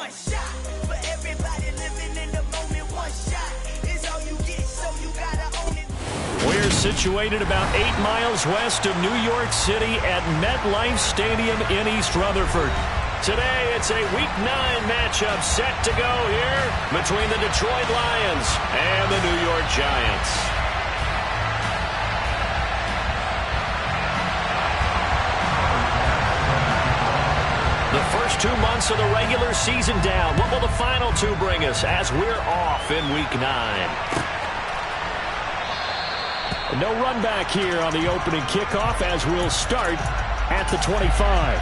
one shot. For everybody living in the moment, one shot is all you get, so you gotta own it. We're situated about 8 miles west of New York City at MetLife Stadium in East Rutherford. Today, it's a Week 9 matchup set to go here between the Detroit Lions and the New York Giants. The first 2 months of the regular season down. What will the final 2 bring us as we're off in Week 9? No run back here on the opening kickoff as we'll start at the 25.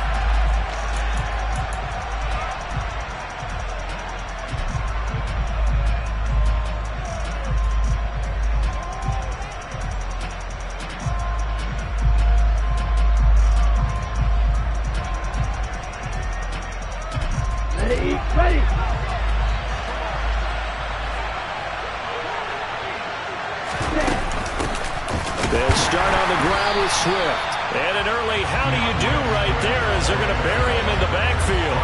They'll start on the ground with Swift. And an early how do you do right there as they're going to bury him in the backfield.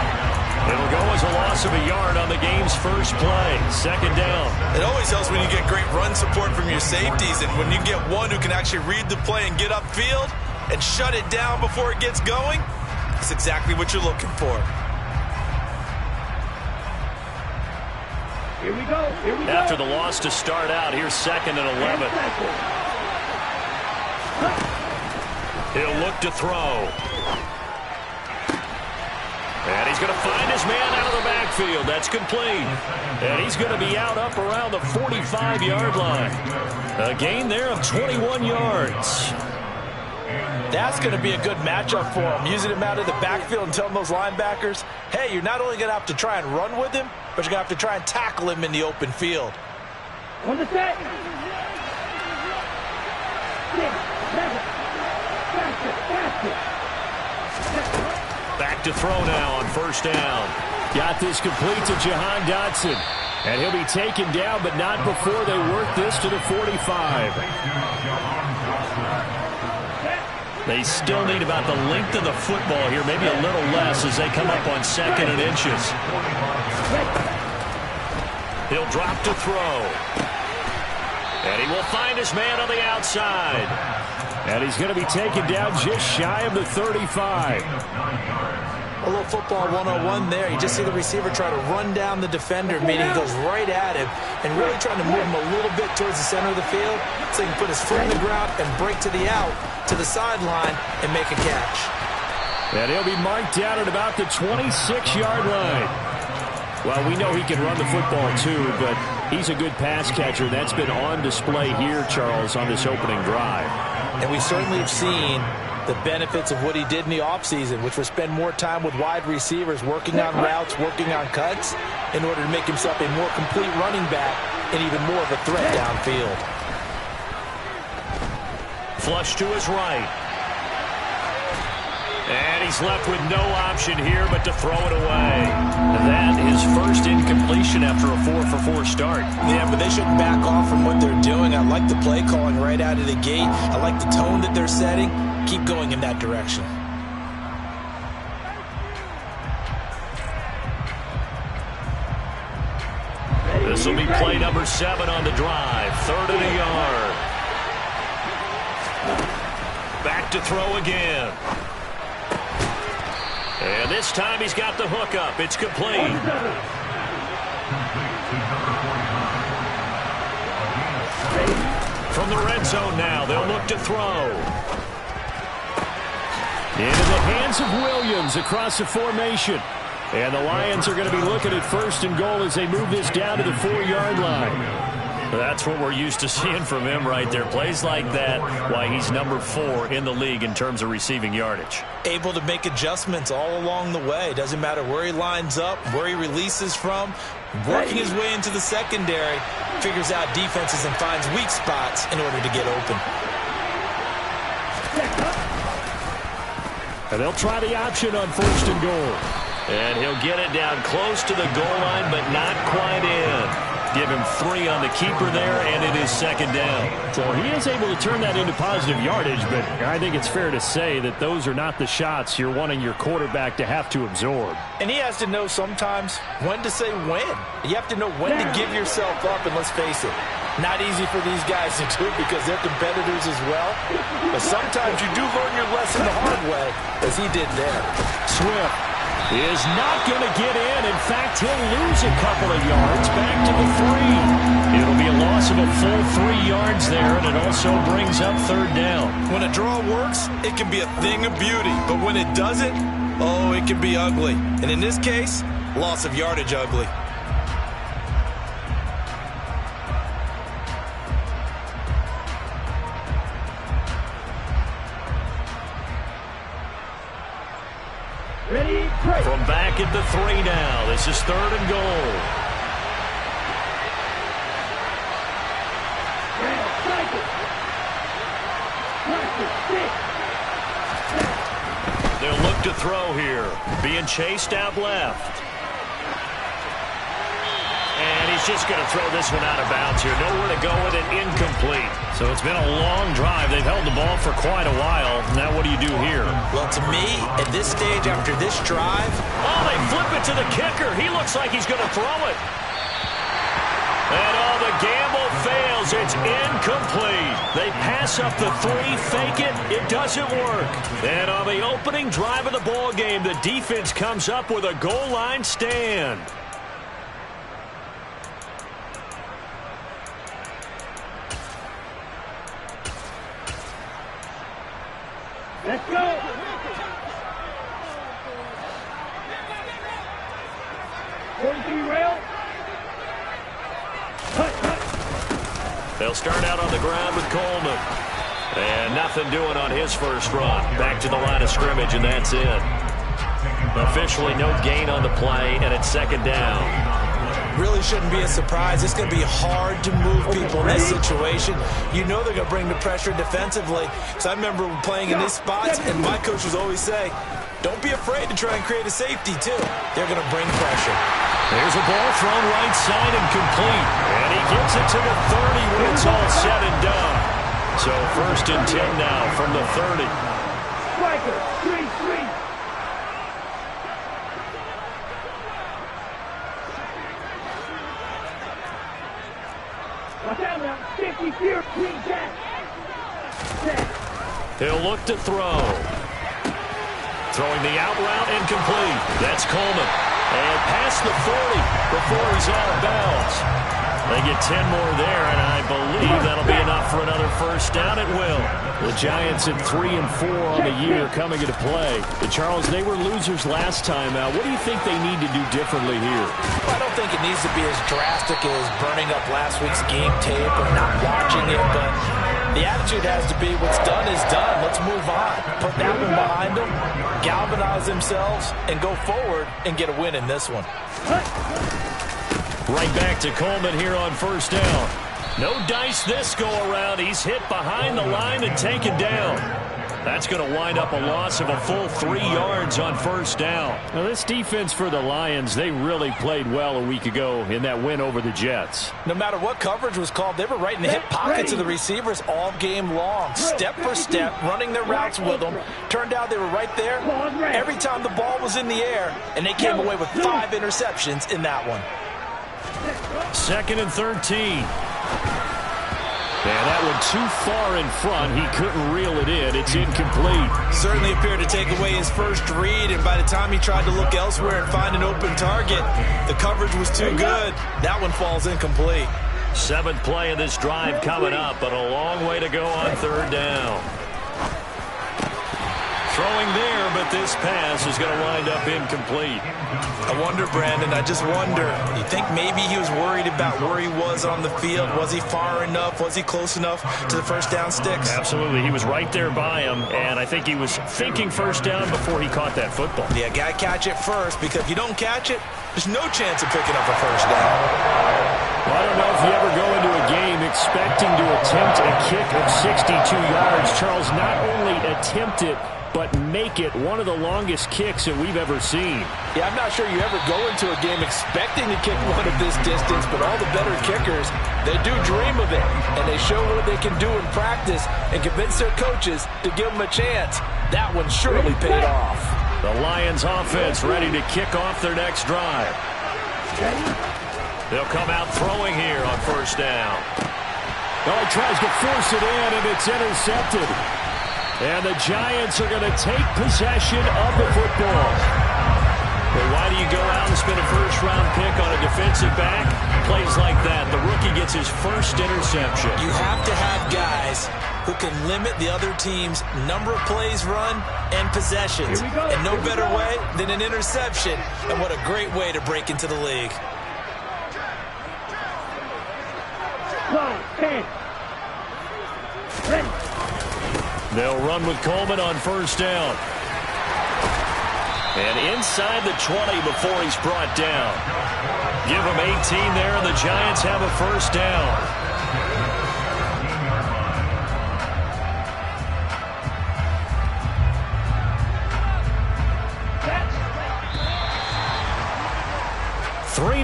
It'll go as a loss of a yard on the game's first play. Second down. It always helps when you get great run support from your safeties, and when you get one who can actually read the play and get upfield and shut it down before it gets going, that's exactly what you're looking for. Here we go. After the loss to start out, here's 2nd and 11. He'll look to throw. And he's going to find his man out of the backfield. That's complete. And he's going to be out up around the 45-yard line. A gain there of 21 yards. That's going to be a good matchup for him, using him out of the backfield and telling those linebackers, hey, you're not only going to have to try and run with him, but you're going to have to try and tackle him in the open field. On the set. Back to throw now on first down. Got this complete to Jahan Dotson. And he'll be taken down, but not before they work this to the 45. They still need about the length of the football here, maybe a little less as they come up on 2nd and inches. He'll drop to throw. And he will find his man on the outside. And he's going to be taken down just shy of the 35. A little football 101 there. You just see the receiver try to run down the defender, meaning he goes right at him and really trying to move him a little bit towards the center of the field so he can put his foot in the ground and break to the out, to the sideline, and make a catch. And he'll be marked down at about the 26-yard line. Well, we know he can run the football too, but he's a good pass catcher. That's been on display here, Charles, on this opening drive. And we certainly have seen the benefits of what he did in the offseason, which was spend more time with wide receivers, working on routes, working on cuts, in order to make himself a more complete running back and even more of a threat downfield. Flush to his right. And he's left with no option here but to throw it away. That is first incompletion after a 4-for-4 start. Yeah, but they shouldn't back off from what they're doing. I like the play calling right out of the gate. I like the tone that they're setting. Keep going in that direction. This will be play number 7 on the drive. 3rd and a yard. Back to throw again. And this time he's got the hook up. It's complete. From the red zone now, they'll look to throw. Into the hands of Williams across the formation. And the Lions are going to be looking at 1st and goal as they move this down to the 4-yard line. That's what we're used to seeing from him right there. Plays like that, why he's number 4 in the league in terms of receiving yardage. Able to make adjustments all along the way. Doesn't matter where he lines up, where he releases from. Working his way into the secondary, figures out defenses and finds weak spots in order to get open. And they'll try the option on 1st and goal. And he'll get it down close to the goal line, but not quite in. give him 3 on the keeper there, and it is second down. So he is able to turn that into positive yardage, but I think it's fair to say that those are not the shots you're wanting your quarterback to have to absorb. And he has to know sometimes when to say when. You have to know when to give yourself up, and let's face it, not easy for these guys to do because they're competitors as well. But sometimes you do learn your lesson the hard way, as he did there. Swift is not going to get in. In fact, he'll lose a couple of yards back to the 3. It'll be a loss of a full 3 yards there, and it also brings up third down. When a draw works, it can be a thing of beauty. But when it doesn't, oh, it can be ugly. And in this case, loss of yardage ugly. From back at the 3 now. This is third and goal. They'll look to throw here. Being chased out left. And he's just going to throw this one out of bounds here. Nowhere to go with it. Incomplete. So it's been a long drive. They've held the ball for quite a while. Now what do you do here? Well, to me, at this stage after this drive... Oh, they flip it to the kicker. He looks like he's going to throw it. And the gamble fails. It's incomplete. They pass up the 3, fake it. It doesn't work. And on the opening drive of the ball game, the defense comes up with a goal line stand. Let's go. They'll start out on the ground with Coleman. And nothing doing on his first run. Back to the line of scrimmage, and that's it. Officially no gain on the play, and it's second down. Really shouldn't be a surprise. It's going to be hard to move people in this situation. You know they're going to bring the pressure defensively. So I remember playing in these spots, and my coach would always say, don't be afraid to try and create a safety, too. They're going to bring pressure. There's a ball thrown right side and complete. And he gets it to the 30 when it's all said and done. So first and 10 now from the 30. Striker, 3-3. Watch out now. 50 here. Green jack. He'll look to throw. Throwing the out route incomplete. That's Coleman. And past the 40 before he's out of bounds. They get 10 more there, and I believe that'll be enough for another first down. It will. The Giants at 3-4 on the year coming into play. And Charles, they were losers last time out. What do you think they need to do differently here? Well, I don't think it needs to be as drastic as burning up last week's game tape or not watching it, but the attitude has to be what's done is done. Let's move on. Put that one behind them, galvanize themselves, and go forward and get a win in this one. Right back to Coleman here on first down. No dice this go-around. He's hit behind the line and taken down. That's going to wind up a loss of a full 3 yards on first down. Now, this defense for the Lions, they really played well a week ago in that win over the Jets. No matter what coverage was called, they were right in the hip pockets of the receivers all game long. Step for step, running their routes with them. Turned out they were right there every time the ball was in the air, and they came away with 5 interceptions in that one. Second and 13. And that one too far in front. He couldn't reel it in. It's incomplete. Certainly appeared to take away his first read, and by the time he tried to look elsewhere and find an open target, the coverage was too good. That one falls incomplete. 7th play of this drive coming up, but a long way to go on third down. Throwing there, but this pass is going to wind up incomplete. I wonder, Brandon, I just wonder. You think maybe he was worried about where he was on the field? Was he far enough? Was he close enough to the first down sticks? Absolutely. He was right there by him, and I think he was thinking first down before he caught that football. Yeah, got to catch it first, because if you don't catch it, there's no chance of picking up a first down. Well, I don't know if you ever go into a game expecting to attempt a kick of 62 yards. Charles, not only attempt it, but make it one of the longest kicks that we've ever seen. Yeah, I'm not sure you ever go into a game expecting to kick one of this distance, but all the better kickers, they do dream of it, and they show what they can do in practice and convince their coaches to give them a chance. That one surely paid off. The Lions offense ready to kick off their next drive. They'll come out throwing here on first down. Oh, he tries to force it in, and it's intercepted. And the Giants are going to take possession of the football. But why do you go out and spend a first-round pick on a defensive back? Plays like that, the rookie gets his first interception. You have to have guys who can limit the other team's number of plays run and possessions. And no better way than an interception. And what a great way to break into the league. They'll run with Coleman on first down. And inside the 20 before he's brought down. Give him 18 there, and the Giants have a first down.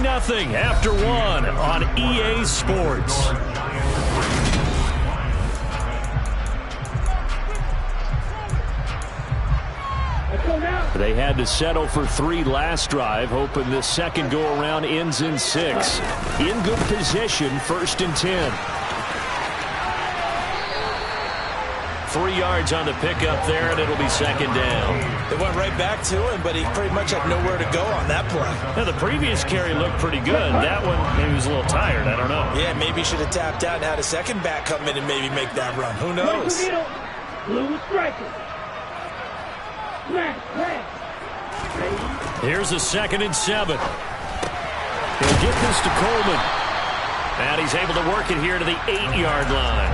Nothing after one on EA Sports. They had to settle for 3 last drive, hoping this second go-around ends in 6. In good position, 1st and 10. 3 yards on the pickup there, and it'll be 2nd down. They went right back to him, but he pretty much had nowhere to go on that play. Now, the previous carry looked pretty good. That one, maybe he was a little tired. I don't know. Yeah, maybe he should have tapped out and had a second back come in and maybe make that run. Who knows? Here's a 2nd and 7. He'll get this to Coleman. And he's able to work it here to the 8-yard line.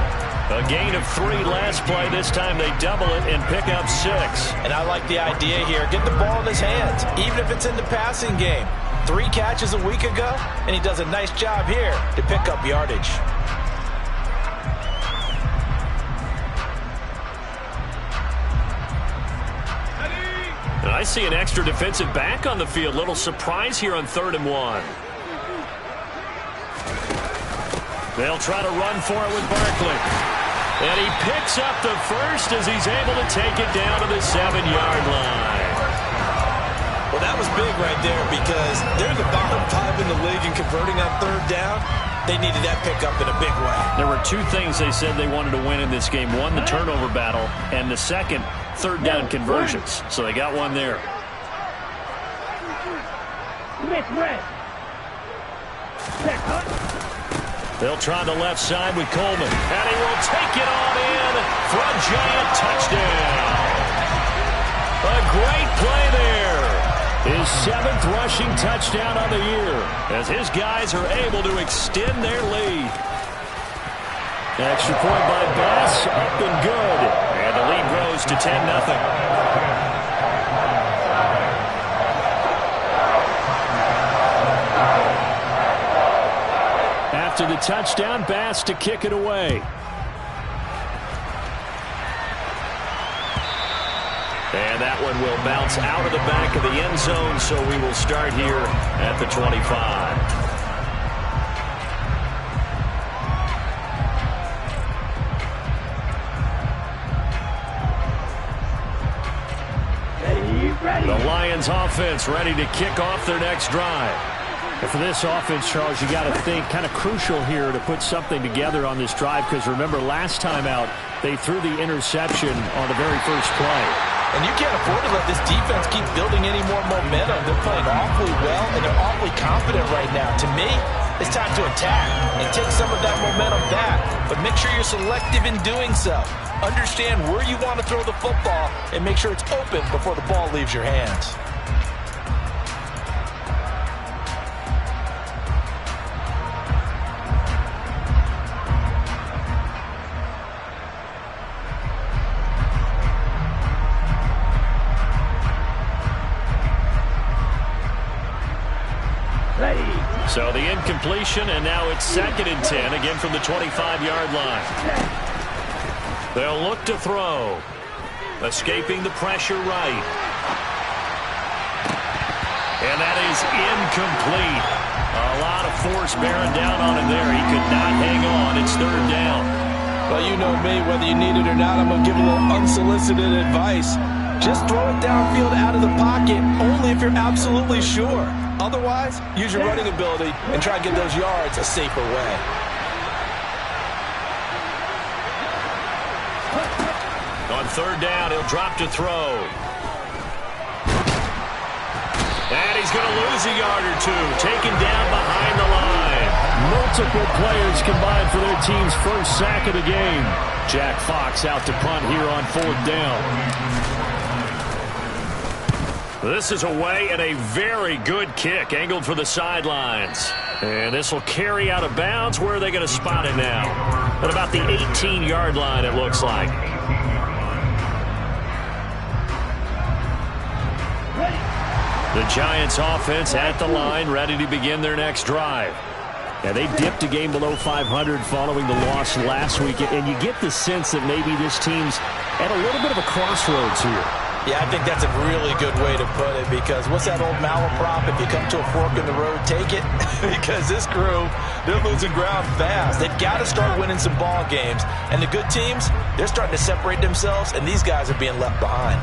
A gain of 3 last play. This time they double it and pick up 6. And I like the idea here. Get the ball in his hands, even if it's in the passing game. 3 catches a week ago, and he does a nice job here to pick up yardage. And I see an extra defensive back on the field. Little surprise here on 3rd and 1. They'll try to run for it with Barkley. And he picks up the first as he's able to take it down to the 7-yard line. Well, that was big right there because they're the bottom 5 in the league in converting on 3rd down. They needed that pickup in a big way. There were 2 things they said they wanted to win in this game. 1, the turnover battle, and the 2nd, 3rd down conversions. So they got one there. They'll try the left side with Coleman. And he will take it on in for a Giant touchdown. A great play there. His 7th rushing touchdown on the year as his guys are able to extend their lead. Extra point by Bass, up and good. And the lead grows to 10-0. After the touchdown, Bass to kick it away. And that one will bounce out of the back of the end zone, so we will start here at the 25. The Lions offense ready to kick off their next drive. And for this offense, Charles, you got to think kind of crucial here to put something together on this drive because remember last time out they threw the interception on the very first play. And you can't afford to let this defense keep building any more momentum. They're playing awfully well and they're awfully confident right now. To me, it's time to attack and take some of that momentum back. But make sure you're selective in doing so. Understand where you want to throw the football and make sure it's open before the ball leaves your hands. So the incompletion, and now it's 2nd and 10, again from the 25-yard line. They'll look to throw. Escaping the pressure right. And that is incomplete. A lot of force bearing down on him there. He could not hang on. It's third down. Well, you know me, whether you need it or not, I'm going to give a little unsolicited advice. Just throw it downfield out of the pocket, only if you're absolutely sure. Otherwise, use your running ability and try to get those yards a safer way. On third down, he'll drop to throw. And he's going to lose a yard or two, taken down behind the line. Multiple players combined for their team's first sack of the game. Jack Fox out to punt here on fourth down. This is away and a very good kick, angled for the sidelines. And this will carry out of bounds. Where are they going to spot it now? At about the 18-yard line, it looks like. The Giants offense at the line, ready to begin their next drive. Yeah, they dipped a game below 500 following the loss last week, and you get the sense that maybe this team's at a little bit of a crossroads here. Yeah, I think that's a really good way to put it, because what's that old malaprop? If you come to a fork in the road, take it. Because this crew, they're losing ground fast. They've got to start winning some ball games. And the good teams, they're starting to separate themselves, and these guys are being left behind.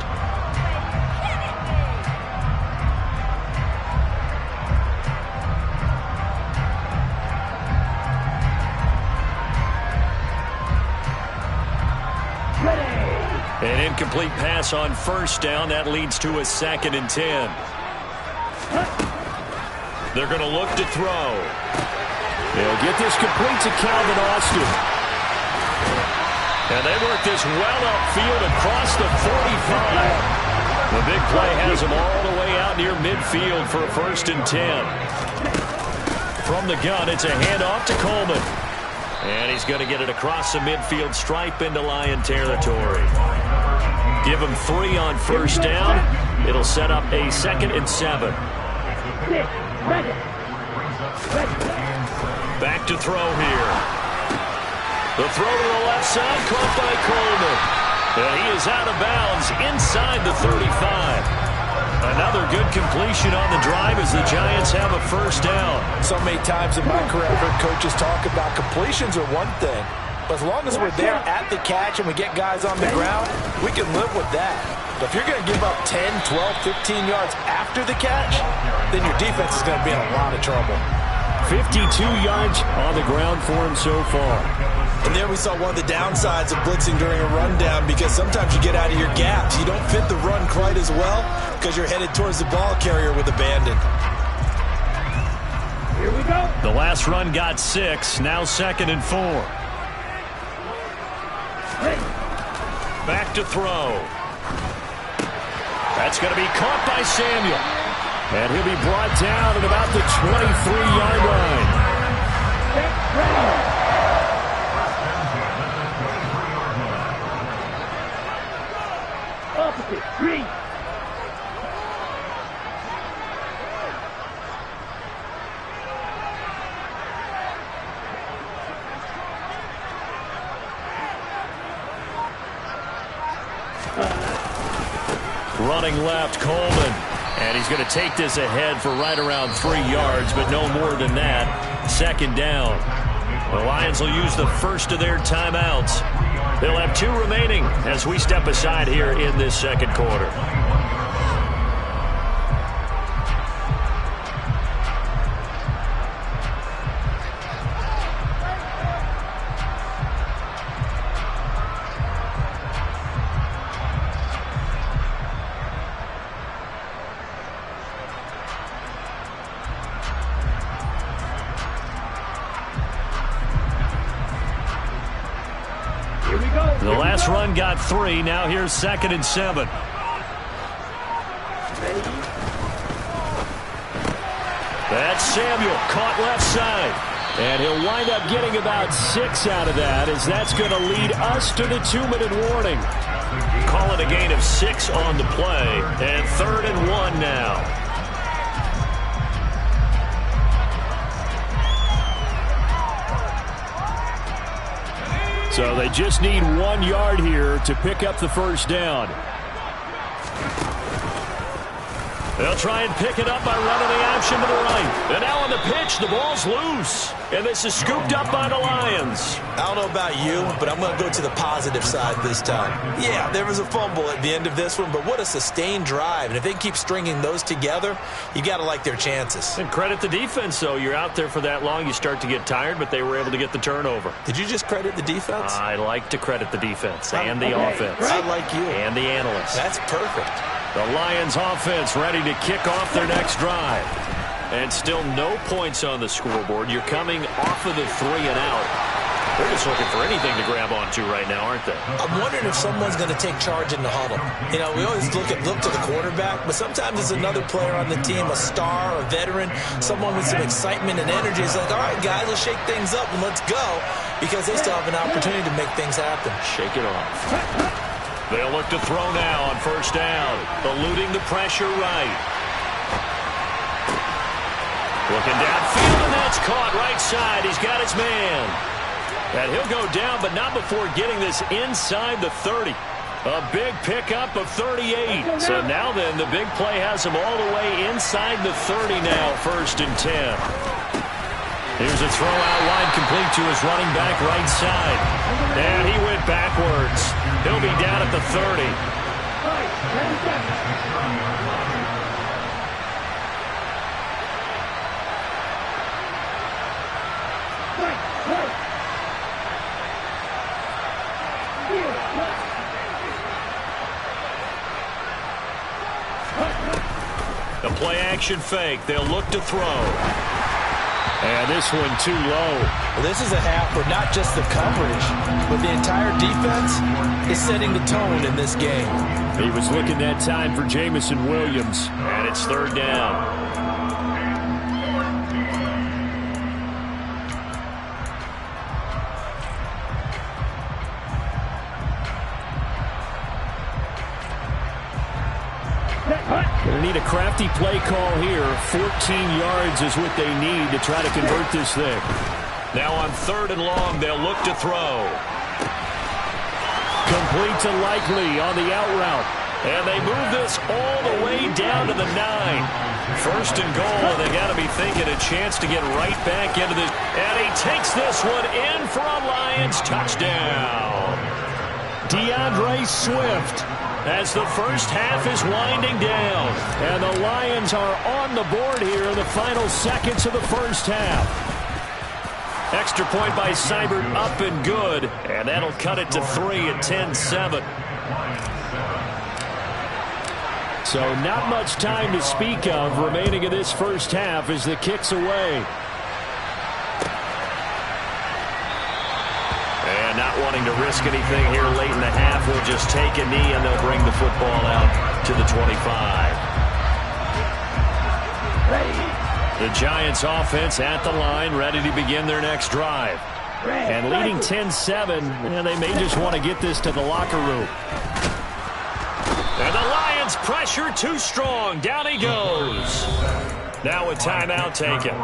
An incomplete pass on first down. That leads to a 2nd and 10. They're going to look to throw. They'll get this complete to Calvin Austin. And they work this well upfield across the 45. The big play has them all the way out near midfield for a 1st and 10. From the gun, it's a handoff to Coleman. And he's going to get it across the midfield stripe into Lion territory. Give him 3 on first down. It'll set up a 2nd and 7. Back to throw here. The throw to the left side, caught by Coleman. And he is out of bounds inside the 35. Another good completion on the drive as the Giants have a 1st down. So many times in my career, I've heard coaches talk about completions are one thing. But as long as we're there at the catch and we get guys on the ground, we can live with that. But if you're going to give up 10, 12, 15 yards after the catch, then your defense is going to be in a lot of trouble. 52 yards on the ground for him so far. And there we saw one of the downsides of blitzing during a rundown, because sometimes you get out of your gaps. You don't fit the run quite as well because you're headed towards the ball carrier with abandon. Here we go. The last run got 6, now 2nd and 4. Back to throw. That's going to be caught by Samuel. And he'll be brought down at about the 23-yard line. Opposite, 3. Running left, Coleman. And he's going to take this ahead for right around 3 yards, but no more than that. 2nd down. The Lions will use the first of their timeouts. They'll have 2 remaining as we step aside here in this 2nd quarter. The last run got 3. Now here's 2nd and 7. That's Samuel, caught left side. And he'll wind up getting about 6 out of that, as that's going to lead us to the 2-minute warning. Call it a gain of 6 on the play, and 3rd and 1 now. So they just need 1 yard here to pick up the first down. They'll try and pick it up by running the option to the right. And now on the pitch, the ball's loose. And this is scooped up by the Lions. I don't know about you, but I'm going to go to the positive side this time. Yeah, there was a fumble at the end of this one, but what a sustained drive. And if they keep stringing those together, you got to like their chances. And credit the defense, though. You're out there for that long, you start to get tired, but they were able to get the turnover. Did you just credit the defense? I like to credit the defense and the offense. I like you. And the analysts. That's perfect. The Lions offense ready to kick off their next drive. And still no points on the scoreboard. You're coming off of the 3 and out. They're just looking for anything to grab onto right now, aren't they? I'm wondering if someone's going to take charge in the huddle. You know, we always look to the quarterback, but sometimes it's another player on the team, a star, a veteran, someone with some excitement and energy. It's like, all right, guys, let's shake things up and let's go, because they still have an opportunity to make things happen. Shake it off. They'll look to throw now on first down. Eluding the pressure right. Looking downfield, and that's caught right side. He's got his man. And he'll go down, but not before getting this inside the 30. A big pickup of 38. So now then, the big play has him all the way inside the 30 now, 1st and 10. Here's a throw out wide, complete to his running back right side. And he went backwards. He'll be down at the 30. The play action fake. They'll look to throw. And this one too low. Well, this is a half where not just the coverage, but the entire defense is setting the tone in this game. He was looking that time for Jamison Williams. And it's 3rd down. Going to need a crafty play call here. 14 yards is what they need to try to convert this thing. Now on 3rd and long, they'll look to throw. Complete to Likely on the out route. And they move this all the way down to the 9. 1st and goal, and they got to be thinking a chance to get right back into this. And he takes this one in for a Lions touchdown. DeAndre Swift, as the first half is winding down. And the Lions are on the board here in the final seconds of the first half. Extra point by Seibert, up and good. And that'll cut it to 3 at 10-7. So not much time to speak of remaining in this first half as the kick's away. And not wanting to risk anything here late in the half, will just take a knee and they'll bring the football out to the 25. The Giants offense at the line, ready to begin their next drive. And leading 10-7, and they may just want to get this to the locker room. And the Lions pressure too strong. Down he goes. Now a timeout taken.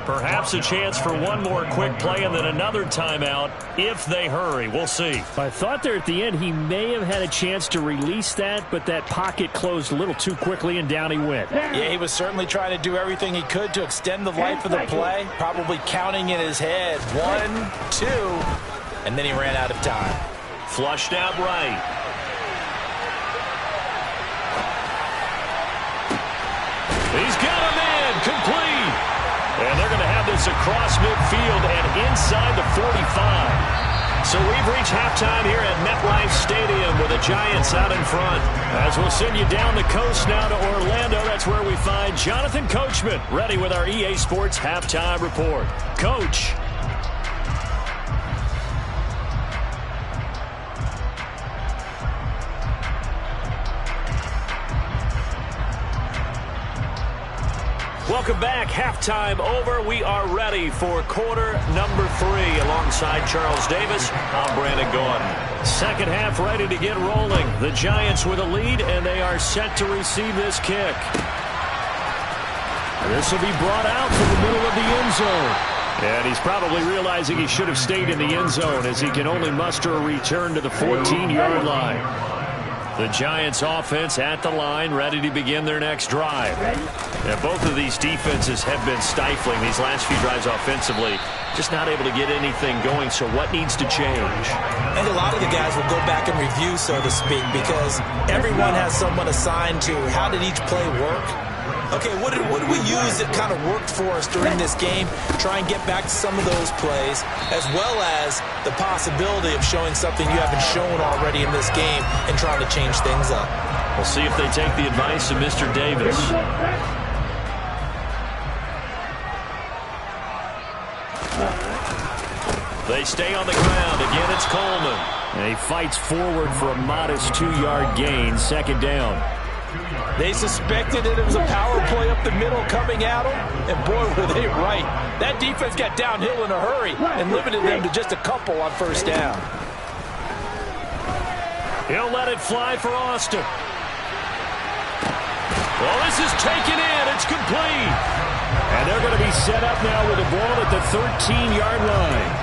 Perhaps a chance for one more quick play and then another timeout if they hurry. We'll see. I thought there at the end he may have had a chance to release that, but that pocket closed a little too quickly and down he went. Yeah, he was certainly trying to do everything he could to extend the life of the play, probably counting in his head 1, 2, and then he ran out of time. Flushed out right. He's got him in, complete. And they're going to have this across midfield and inside the 45. So we've reached halftime here at MetLife Stadium with the Giants out in front. As we'll send you down the coast now to Orlando, that's where we find Jonathan Coachman, ready with our EA Sports Halftime Report. Coach. Welcome back. Halftime over. We are ready for quarter number 3. Alongside Charles Davis, I'm Brandon Gordon. Second half ready to get rolling. The Giants with a lead, and they are set to receive this kick. This will be brought out from the middle of the end zone. And he's probably realizing he should have stayed in the end zone as he can only muster a return to the 14-yard line. The Giants offense at the line, ready to begin their next drive. Now, both of these defenses have been stifling these last few drives offensively. Just not able to get anything going, so what needs to change? I think a lot of the guys will go back and review, so to speak, because everyone has someone assigned to how did each play work. Okay, what did we use that kind of worked for us during this game? Try and get back to some of those plays, as well as the possibility of showing something you haven't shown already in this game and trying to change things up. We'll see if they take the advice of Mr. Davis. They stay on the ground. Again, it's Coleman. And he fights forward for a modest 2-yard gain, second down. They suspected that it was a power play up the middle coming at them, and boy, were they right. That defense got downhill in a hurry and limited them to just a couple on first down. He'll let it fly for Austin. Well, this is taken in. It's complete. And they're going to be set up now with the ball at the 13-yard line.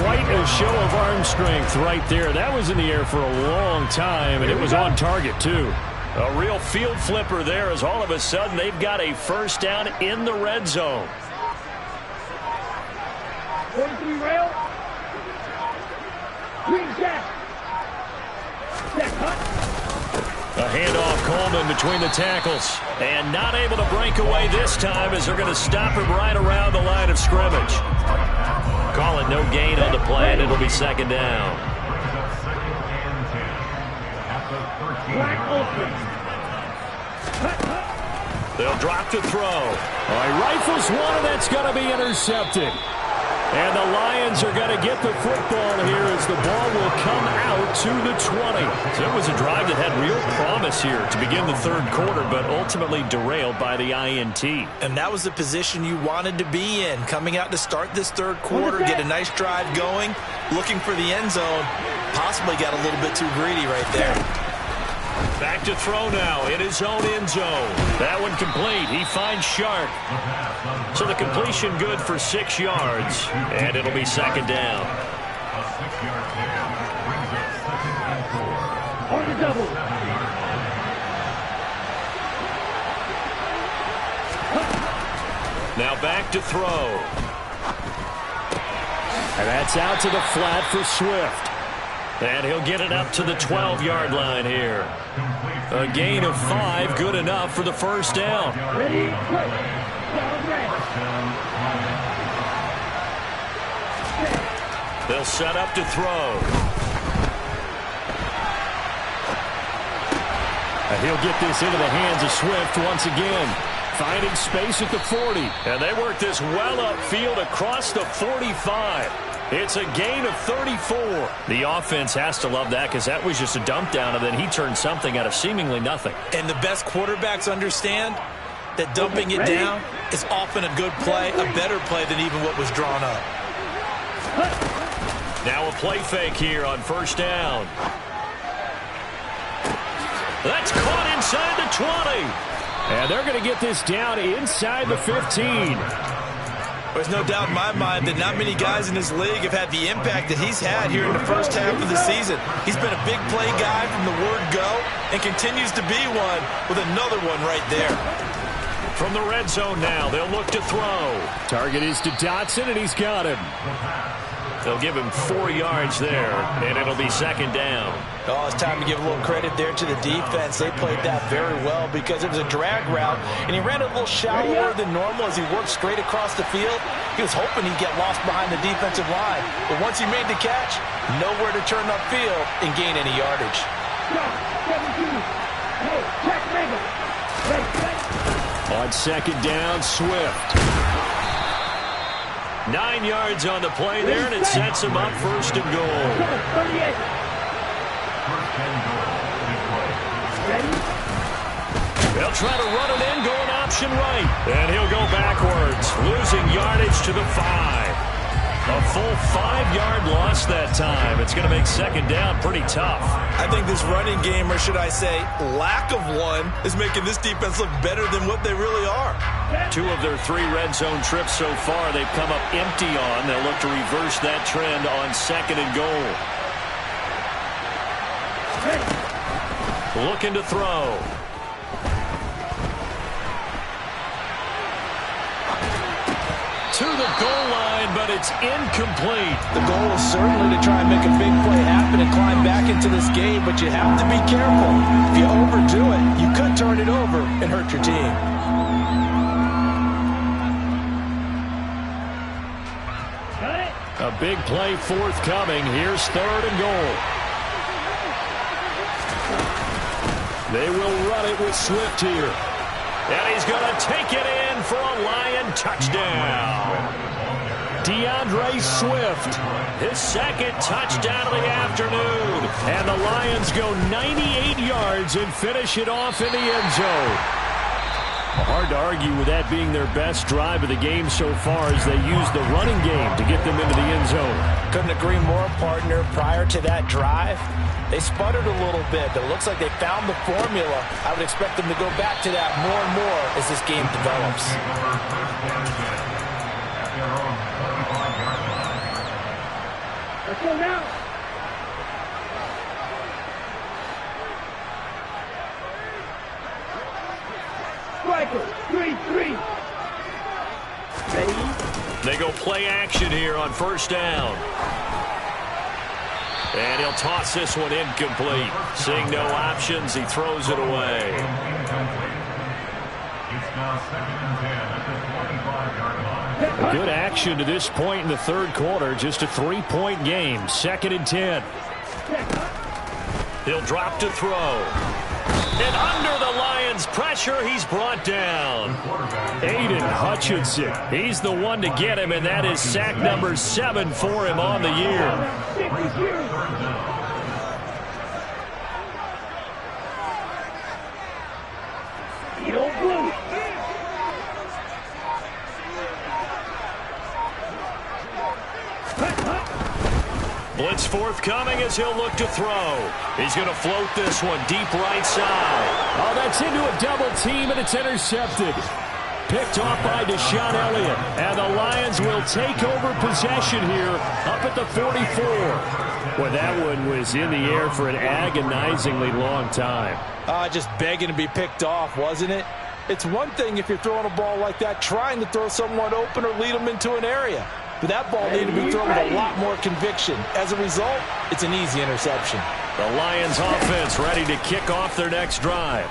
Quite a show of arm strength right there. That was in the air for a long time, and it was on target, too. A real field flipper there as all of a sudden they've got a first down in the red zone. 43 rail. Green jack. A handoff, Coleman between the tackles. And not able to break away this time as they're going to stop him right around the line of scrimmage. Call it no gain on the play, and it'll be second down. They'll drop to throw. All right, rifles one, and that's going to be intercepted. And the Lions are going to get the football here as the ball will come out to the 20. So it was a drive that had real promise here to begin the third quarter, but ultimately derailed by the INT. And that was the position you wanted to be in, coming out to start this third quarter, get a nice drive going, looking for the end zone. Possibly got a little bit too greedy right there. Back to throw now in his own end zone. That one complete. He finds Sharp. So the completion good for 6 yards, and it'll be second down. On the double. Now back to throw. And that's out to the flat for Swift. And he'll get it up to the 12-yard line here. A gain of 5, good enough for the first down. Ready, go. They'll set up to throw. And he'll get this into the hands of Swift once again. Finding space at the 40. And they work this well upfield across the 45. It's a gain of 34. The offense has to love that because that was just a dump down, and then he turned something out of seemingly nothing. And the best quarterbacks understand that dumping it down is often a good play, a better play than even what was drawn up. Now a play fake here on first down. That's caught inside the 20. And they're going to get this down inside the 15. There's no doubt in my mind that not many guys in this league have had the impact that he's had here in the first half of the season. He's been a big play guy from the word go and continues to be one with another one right there. From the red zone now, they'll look to throw. Target is to Dotson, and he's got him. They'll give him 4 yards there, and it'll be second down. Oh, it's time to give a little credit there to the defense. They played that very well because it was a drag route, and he ran a little shallower than normal as he worked straight across the field. He was hoping he'd get lost behind the defensive line, but once he made the catch, nowhere to turn upfield and gain any yardage. On second down, Swift. 9 yards on the play there, and it sets him up first and goal. They'll try to run it in, going option right. And he'll go backwards, losing yardage to the 5. A full 5-yard loss that time. It's going to make second down pretty tough. I think this running game, or should I say lack of one, is making this defense look better than what they really are. 2 of their 3 red zone trips so far they've come up empty on. They'll look to reverse that trend on second and goal. Looking to throw. To the goal line, but it's incomplete. The goal is certainly to try and make a big play happen and climb back into this game, but you have to be careful. If you overdo it, you could turn it over and hurt your team. A big play forthcoming. Here's third and goal. They will run it with Swift here. And he's going to take it in for a Lion touchdown. DeAndre Swift. His second touchdown of the afternoon. And the Lions go 98 yards and finish it off in the end zone. Hard to argue with that being their best drive of the game so far as they use the running game to get them into the end zone. Couldn't agree more, partner. Prior to that drive, they sputtered a little bit, but it looks like they found the formula. I would expect them to go back to that more and more as this game develops. Let's go now. Striker, 3-3. Ready? They go play action here on first down. And he'll toss this one incomplete. Seeing no options, he throws it away. A good action to this point in the third quarter. Just a 3-point game. 2nd and 10. He'll drop to throw. And under the Lions' pressure, he's brought down. Aiden Hutchinson. He's the one to get him, and that is sack number 7 for him on the year. Blitz forthcoming as he'll look to throw. He's going to float this one deep right side. Oh, that's into a double team, and it's intercepted. Picked off by Deshaun Elliott. And the Lions will take over possession here up at the 44. Boy, that one was in the air for an agonizingly long time. Just begging to be picked off, wasn't it? It's one thing if you're throwing a ball like that, trying to throw someone open or lead them into an area. But that ball needed to be thrown with a lot more conviction. As a result, it's an easy interception. The Lions offense ready to kick off their next drive.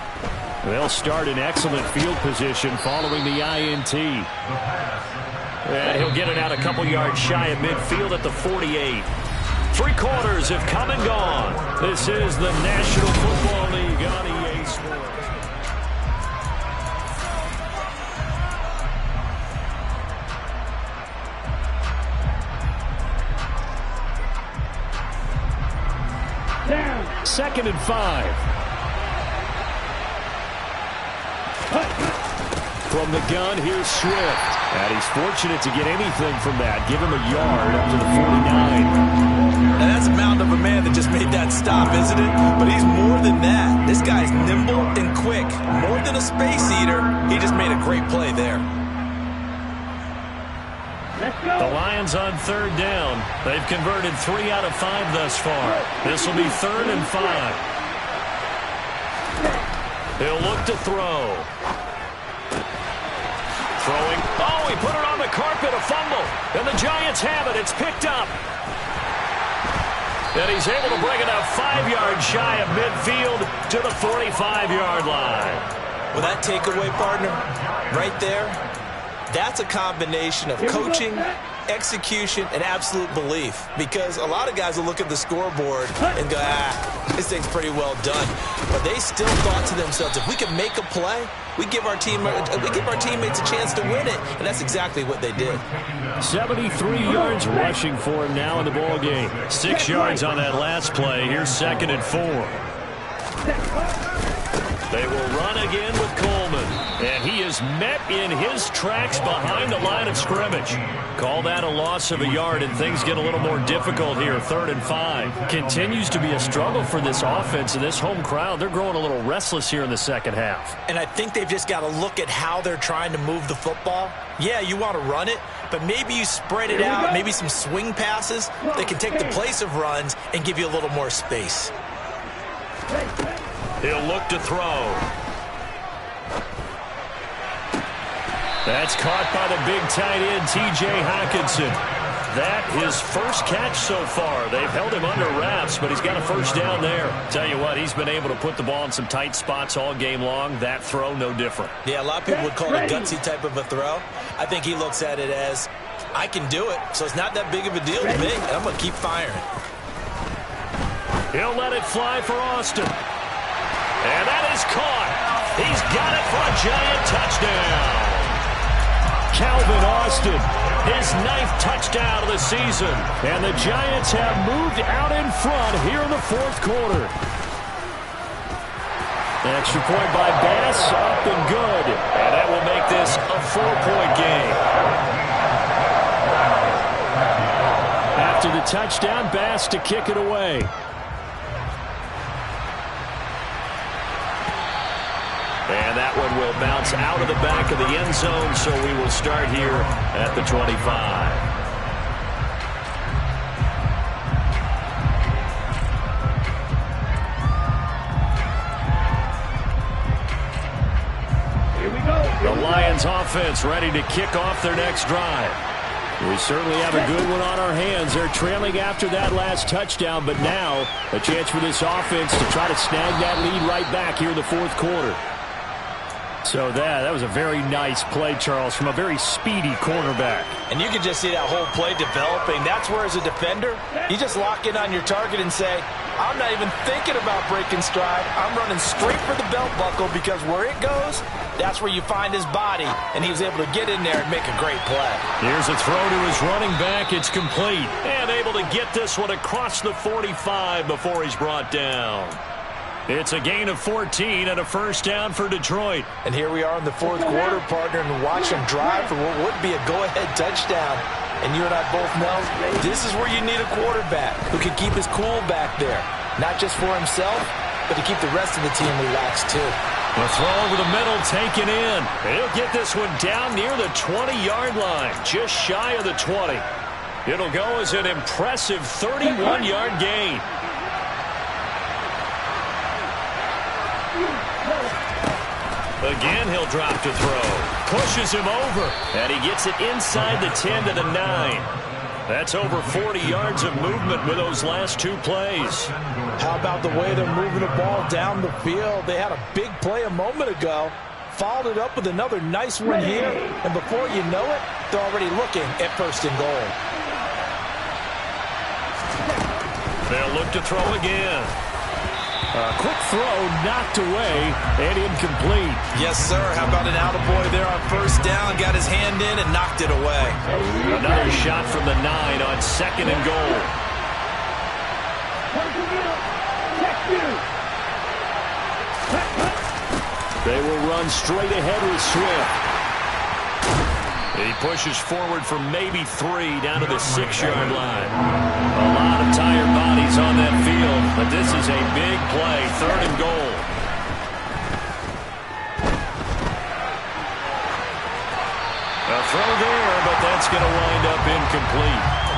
They'll start in excellent field position following the INT. And he'll get it out a couple yards shy of midfield at the 48. 3 quarters have come and gone. This is the National Football League on EA Sports. Down. 2nd and 5. From the gun, here's Swift. And he's fortunate to get anything from that. Give him a yard up to the 49. And that's a mound of a man that just made that stop, isn't it? But he's more than that. This guy's nimble and quick. More than a space eater. He just made a great play there. Let's go. The Lions on 3rd down. They've converted 3 out of 5 thus far. This will be 3rd and 5. He'll look to throw. Throwing. Oh, he put it on the carpet, a fumble. And the Giants have it. It's picked up. And he's able to bring it up 5 yards shy of midfield to the 45-yard line. Well, that takeaway, partner, right there, that's a combination of coaching, execution, and absolute belief. Because a lot of guys will look at the scoreboard and go, this thing's pretty well done. But they still thought to themselves, if we can make a play, we give our teammates a chance to win it. And that's exactly what they did. 73 yards rushing for him now in the ball game. 6 yards on that last play. Here's 2nd and 4. They will run again with Coleman. And he is is met in his tracks behind the line of scrimmage. Call that a loss of a yard, and things get a little more difficult here. 3rd and 5. Continues to be a struggle for this offense and this home crowd. They're growing a little restless here in the second half. And I think they've just got to look at how they're trying to move the football. Yeah, you want to run it, but maybe you spread it out, maybe some swing passes that can take the place of runs and give you a little more space. He'll look to throw. That's caught by the big tight end, T.J. Hockenson. That his first catch so far. They've held him under wraps, but he's got a first down there. Tell you what, he's been able to put the ball in some tight spots all game long. That throw, no different. Yeah, a lot of people would call it a gutsy type of a throw. I think he looks at it as, I can do it, so it's not that big of a deal to me, and I'm going to keep firing. He'll let it fly for Austin. And that is caught. He's got it for a Giant touchdown. Calvin Austin, his 9th touchdown of the season. And the Giants have moved out in front here in the 4th quarter. An extra point by Bass, up and good. And that will make this a 4-point game. After the touchdown, Bass to kick it away. And that one will bounce out of the back of the end zone, so we will start here at the 25. Here we go. The Lions offense ready to kick off their next drive. We certainly have a good one on our hands. They're trailing after that last touchdown, but now a chance for this offense to try to snag that lead right back here in the 4th quarter. So that was a very nice play, Charles, from a very speedy cornerback. And you can just see that whole play developing. That's where, as a defender, you just lock in on your target and say, I'm not even thinking about breaking stride. I'm running straight for the belt buckle, because where it goes, that's where you find his body. And he was able to get in there and make a great play. Here's a throw to his running back. It's complete. And able to get this one across the 45 before he's brought down. It's a gain of 14 and a first down for Detroit. And here we are in the 4th quarter, partner, and watch him drive for what would be a go-ahead touchdown. And you and I both know this is where you need a quarterback who can keep his cool back there. Not just for himself, but to keep the rest of the team relaxed too. The throw over the middle taken in. He'll get this one down near the 20-yard line, just shy of the 20. It'll go as an impressive 31-yard gain. Again, he'll drop to throw. Pushes him over. And he gets it inside the 10 to the 9. That's over 40 yards of movement with those last 2 plays. How about the way they're moving the ball down the field? They had a big play a moment ago. Followed it up with another nice one here. And before you know it, they're already looking at 1st and goal. They'll look to throw again. A quick throw knocked away and incomplete. Yes, sir. How about an attaboy there on 1st down? Got his hand in and knocked it away. Another shot from the 9 on 2nd and goal. They will run straight ahead with Swift. He pushes forward for maybe 3 down to the 6-yard line. A lot of tired bodies on that field, but this is a big play. 3rd and goal. A throw there, but that's going to wind up incomplete.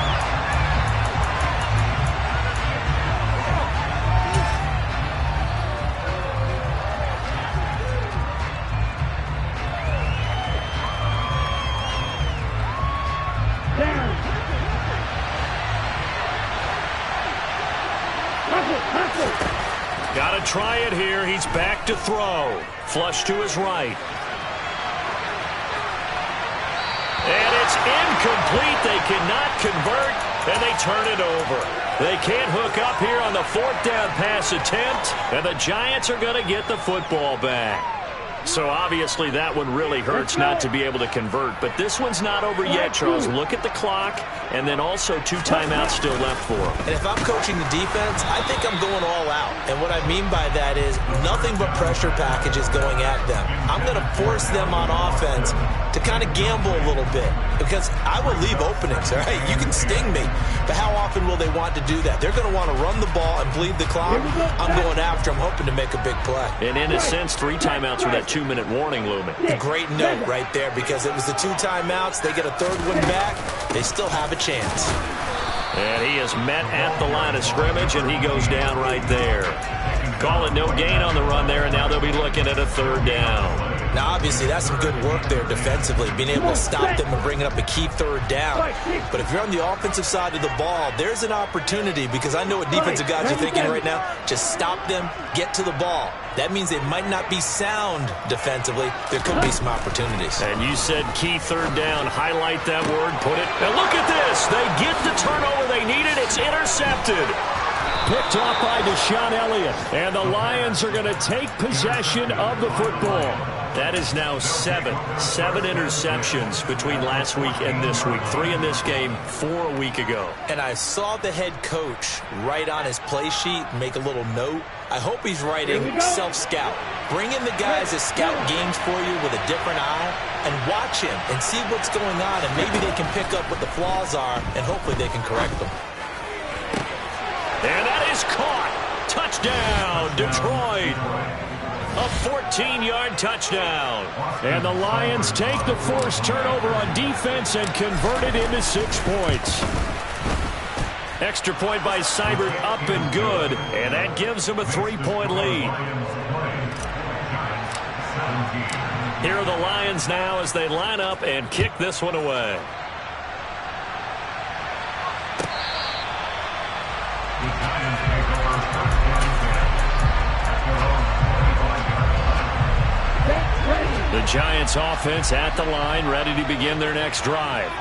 Got to try it here. He's back to throw. Flush to his right. And it's incomplete. They cannot convert, and they turn it over. They can't hook up here on the 4th down pass attempt, and the Giants are going to get the football back. So obviously that one really hurts not to be able to convert. But this one's not over yet, Charles. Look at the clock, and then also 2 timeouts still left for them. And if I'm coaching the defense, I think I'm going all out. And what I mean by that is nothing but pressure packages going at them. I'm going to force them on offense to kind of gamble a little bit because I will leave openings, all right? You can sting me, but how often will they want to do that? They're going to want to run the ball and bleed the clock. I'm going after them, hoping to make a big play. And in a sense, 3 timeouts with that 2-minute warning looming. Great note right there because it was the 2 timeouts. They get a 3rd one back. They still have a chance. And he is met at the line of scrimmage, and he goes down right there. Call it no gain on the run there, and now they'll be looking at a 3rd down. Now, obviously, that's some good work there defensively, being able to stop them and bringing up a key 3rd down. But if you're on the offensive side of the ball, there's an opportunity because I know what defensive guys are thinking right now. Just stop them, get to the ball. That means they might not be sound defensively. There could be some opportunities. And you said key 3rd down. Highlight that word, put it. And look at this. They get the turnover they needed. It's intercepted. Picked off by Deshaun Elliott. And the Lions are going to take possession of the football. That is now 7 interceptions between last week and this week. 3 in this game, 4 a week ago. And I saw the head coach write on his play sheet, make a little note. I hope he's writing self-scout. Bring in the guys that scout games for you with a different eye and watch him and see what's going on, and maybe they can pick up what the flaws are, and hopefully they can correct them. And that is caught. Touchdown, Detroit. A 14-yard touchdown. And the Lions take the forced turnover on defense and convert it into 6 points. Extra point by Seibert, up and good. And that gives them a 3-point lead. Here are the Lions now as they line up and kick this one away. The Giants offense at the line, ready to begin their next drive.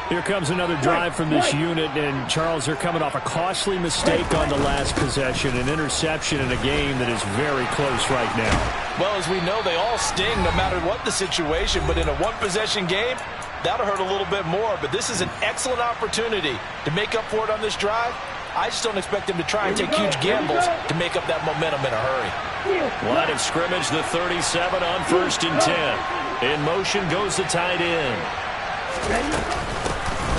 Here comes another drive from this unit, and Charles, they're coming off a costly mistake on the last possession, an interception in a game that is very close right now. Well, as we know, they all sting no matter what the situation, but in a 1-possession game, that'll hurt a little bit more. But this is an excellent opportunity to make up for it on this drive. I just don't expect them to try and take huge gambles to make up that momentum in a hurry. Line of scrimmage, the 37 on 1st and 10. In motion goes the tight end.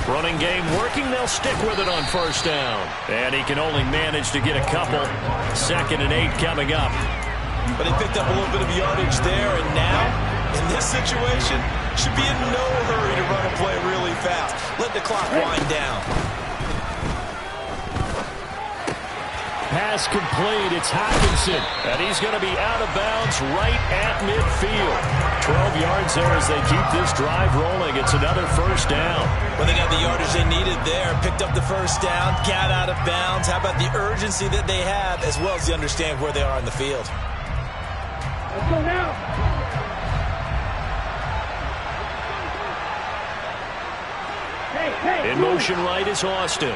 Running game working. They'll stick with it on 1st down. And he can only manage to get a couple. 2nd and 8 coming up. But they picked up a little bit of yardage there, and now, in this situation, should be in no hurry to run a play really fast. Let the clock wind down. Pass complete. It's Hockenson. And he's going to be out of bounds right at midfield. 12 yards there as they keep this drive rolling. It's another 1st down. Well, they got the yardage they needed there. Picked up the 1st down. Got out of bounds. How about the urgency that they have as well as they understand where they are in the field? Let's go now. In motion right is Austin.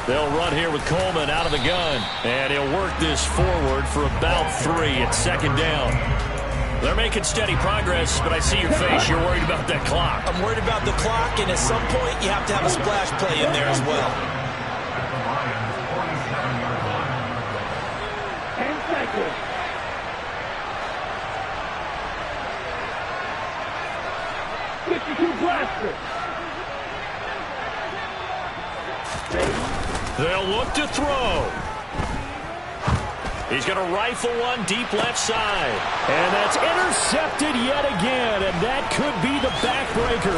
They'll run here with Coleman out of the gun. And he'll work this forward for about 3 at 2nd down. They're making steady progress, but I see your face. You're worried about that clock. I'm worried about the clock, and at some point you have to have a splash play in there as well. 10 seconds. Blaster. They'll look to throw. He's going to rifle one deep left side. And that's intercepted yet again, and that could be the backbreaker.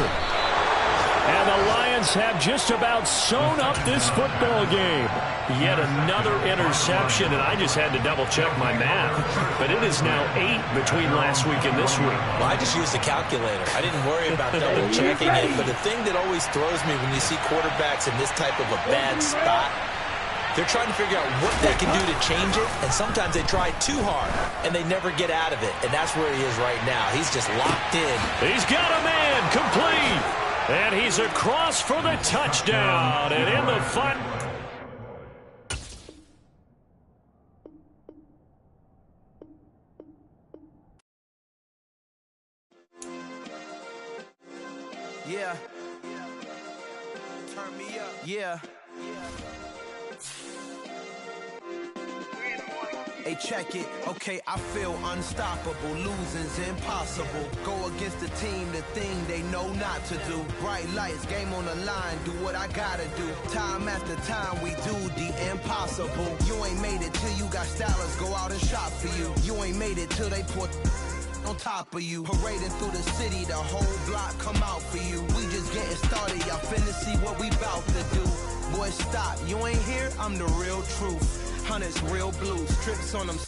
And the Lions have just about sewn up this football game. Yet another interception, and I just had to double-check my math. But it is now 8 between last week and this week. Well, I just used a calculator. I didn't worry about double-checking it. But the thing that always throws me when you see quarterbacks in this type of a bad spot, they're trying to figure out what they can do to change it, and sometimes they try too hard, and they never get out of it. And that's where he is right now. He's just locked in. He's got a man, complete. And he's across for the touchdown. And in the front. Yeah. Turn me up. Yeah. Hey, check it. Okay, I feel unstoppable. Losing's impossible. Go against the team, the thing they know not to do. Bright lights, game on the line. Do what I gotta do. Time after time, we do the impossible. You ain't made it till you got stylers go out and shop for you. You ain't made it till they put on top of you. Parading through the city, the whole block come out for you. We just getting started, y'all finna see what we bout to do. Boy, stop, you ain't here, I'm the real truth. Hunters, real blue, strips on them.